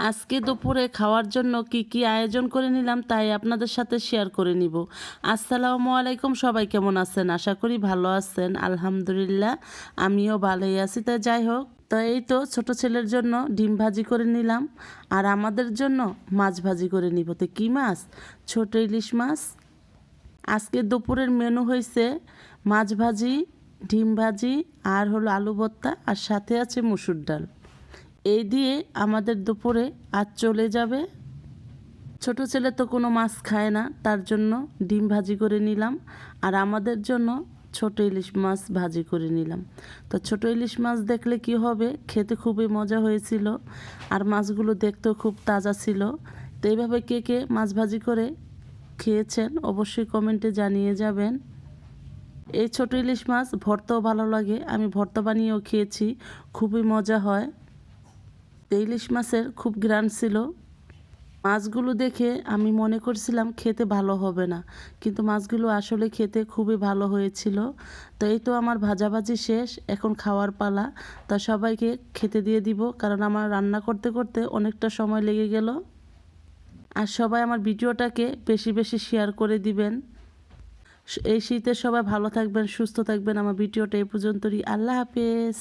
আজকে দুপুরে খাওয়ার জন্য কি কি আয়োজন করে নিলাম তাই আপনাদের সাথে শেয়ার করে নিব। আসসালামু আলাইকুম, সবাই কেমন আছেন? আশা করি ভালো আছেন। আলহামদুলিল্লাহ আমিও ভালোই আছি। তাই যাই হোক, তো এই তো ছোট ছেলের জন্য ডিম ভাজি করে নিলাম, আর আমাদের জন্য মাছ ভাজি করে নিব। তো কী মাছ? ছোট ইলিশ মাছ। আজকে দুপুরের মেনু হয়েছে মাছ ভাজি, ডিম ভাজি, আর হলো আলু ভর্তা, আর সাথে আছে মসুর ডাল। এই দিয়ে আমাদের দুপুরে আজ চলে যাবে। ছোট ছেলে তো কোনো মাছ খায় না, তার জন্য ডিম ভাজি করে নিলাম, আর আমাদের জন্য ছোট ইলিশ মাছ ভাজি করে নিলাম। তো ছোট ইলিশ মাছ দেখলে কি হবে, খেতে খুবই মজা হয়েছিল, আর মাছগুলো দেখতেও খুব তাজা ছিল। তো এইভাবে কে কে মাছ ভাজি করে খেয়েছেন অবশ্যই কমেন্টে জানিয়ে যাবেন। এই ছোট ইলিশ মাছ ভর্তাও ভালো লাগে, আমি ভর্তা বানিয়েও খেয়েছি, খুবই মজা হয়। ইলিশ মাছের খুব ঘ্রাণ ছিল। মাছগুলো দেখে আমি মনে করছিলাম খেতে ভালো হবে না, কিন্তু মাছগুলো আসলে খেতে খুবই ভালো হয়েছিল। তো এই তো আমার ভাজাভাজি শেষ, এখন খাওয়ার পালা। তা সবাইকে খেতে দিয়ে দিব, কারণ আমার রান্না করতে করতে অনেকটা সময় লেগে গেল। আর সবাই আমার ভিডিওটাকে বেশি বেশি শেয়ার করে দিবেন। এই শীতে সবাই ভালো থাকবেন, সুস্থ থাকবেন। আমার ভিডিওটা এই পর্যন্তই। আল্লাহ হাফেজ।